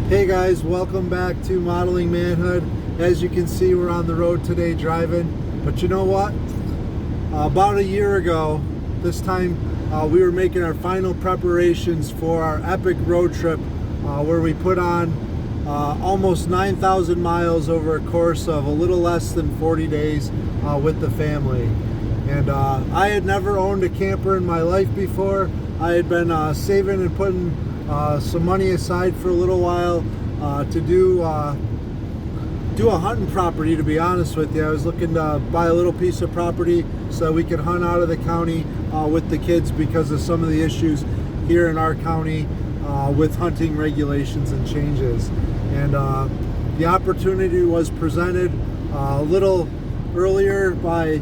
Hey guys, welcome back to Modeling Manhood. As you can see, we're on the road today driving. But you know what? About a year ago, this time we were making our final preparations for our epic road trip where we put on almost 9,000 miles over a course of a little less than 40 days with the family. And I had never owned a camper in my life before. I had been saving and putting some money aside for a little while to do a hunting property. To be honest with you, I was looking to buy a little piece of property so that we could hunt out of the county with the kids because of some of the issues here in our county with hunting regulations and changes. And the opportunity was presented a little earlier by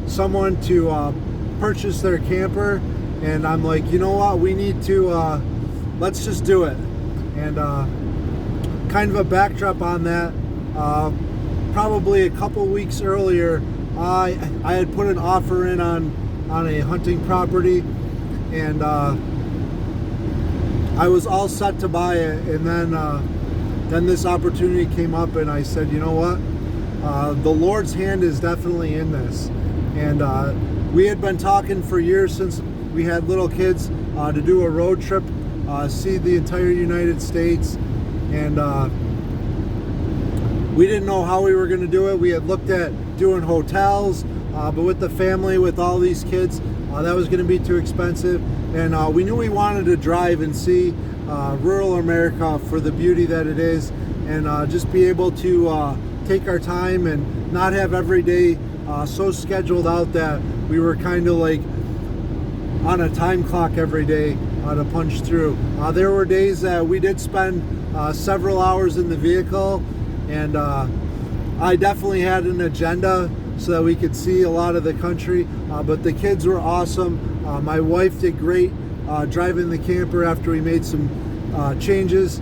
someone to purchase their camper, and I'm like, you know what, we need to let's just do it. And kind of a backdrop on that, probably a couple weeks earlier, I had put an offer in on a hunting property, and I was all set to buy it. And then this opportunity came up, and I said, you know what, the Lord's hand is definitely in this. And we had been talking for years since we had little kids to do a road trip, see the entire United States, and we didn't know how we were going to do it. We had looked at doing hotels, but with the family, with all these kids, that was going to be too expensive. And we knew we wanted to drive and see rural America for the beauty that it is, and just be able to take our time and not have every day so scheduled out that we were kind of like on a time clock every day to punch through. There were days that we did spend several hours in the vehicle, and I definitely had an agenda so that we could see a lot of the country, but the kids were awesome. My wife did great driving the camper after we made some changes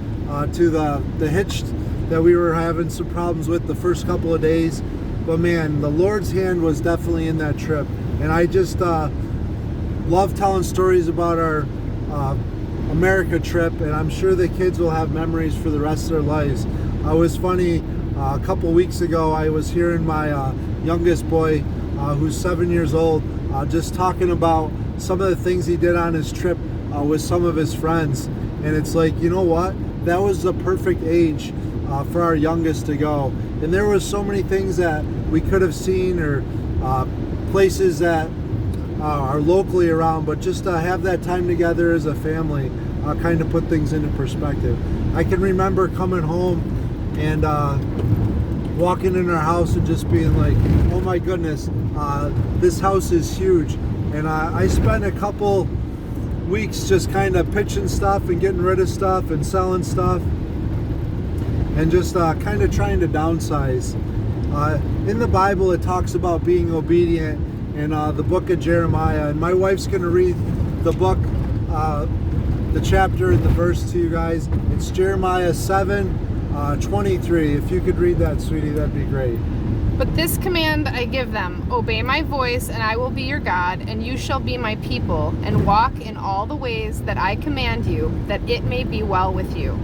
to the hitch that we were having some problems with the first couple of days. But man, the Lord's hand was definitely in that trip, and I just love telling stories about our America trip, and I'm sure the kids will have memories for the rest of their lives. It was funny, a couple weeks ago I was hearing my youngest boy, who's 7 years old, just talking about some of the things he did on his trip with some of his friends. And it's like, you know what, that was the perfect age for our youngest to go. And there was so many things that we could have seen, or places that are locally around, but just to have that time together as a family kind of put things into perspective. I can remember coming home and walking in our house and just being like, oh my goodness, this house is huge. And I spent a couple weeks just kind of pitching stuff and getting rid of stuff and selling stuff and just kind of trying to downsize. In the Bible, it talks about being obedient in the book of Jeremiah, and my wife's going to read the book, the chapter and the verse to you guys. It's Jeremiah 7:23. If you could read that, sweetie, that'd be great. But this command I give them, obey my voice, and I will be your God, and you shall be my people, and walk in all the ways that I command you, that it may be well with you.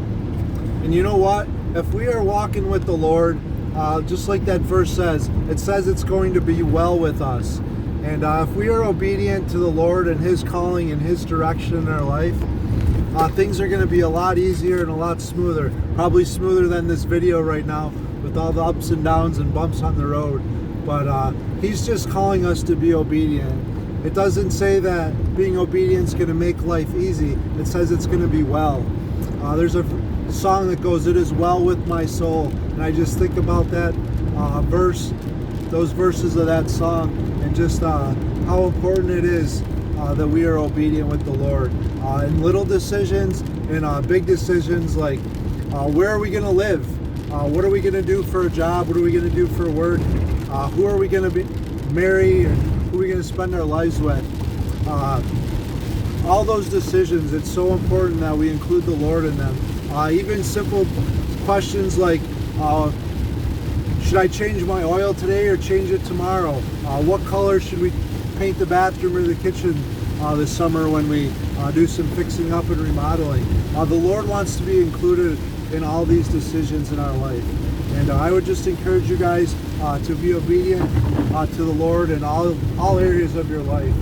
And you know what? If we are walking with the Lord, just like that verse says, it says it's going to be well with us. And if we are obedient to the Lord and His calling and His direction in our life, things are going to be a lot easier and a lot smoother. Probably smoother than this video right now with all the ups and downs and bumps on the road. But He's just calling us to be obedient. It doesn't say that being obedient is going to make life easy. It says it's going to be well. There's a song that goes, "It is well with my soul." And I just think about that verse, those verses of that song, and just how important it is that we are obedient with the Lord in little decisions and big decisions, like where are we going to live, what are we going to do for a job, what are we going to do for work, who are we going to marry, and who are we going to spend our lives with. All those decisions, it's so important that we include the Lord in them. Even simple questions like, should I change my oil today or change it tomorrow? What color should we paint the bathroom or the kitchen this summer when we do some fixing up and remodeling? The Lord wants to be included in all these decisions in our life. And I would just encourage you guys to be obedient to the Lord in all areas of your life,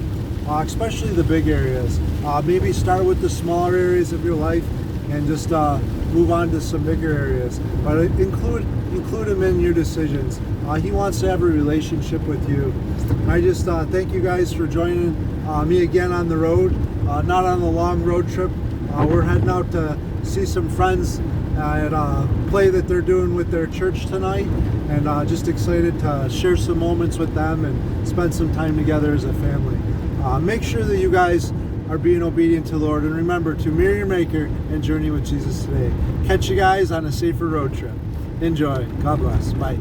especially the big areas. Maybe start with the smaller areas of your life and just move on to some bigger areas. But include him in your decisions. He wants to have a relationship with you. I just thank you guys for joining me again on the road, not on the long road trip. We're heading out to see some friends at a play that they're doing with their church tonight, and just excited to share some moments with them and spend some time together as a family. Make sure that you guys are being obedient to the Lord, and remember to mirror your Maker and journey with Jesus today. Catch you guys on a safer road trip. Enjoy. God bless. Bye.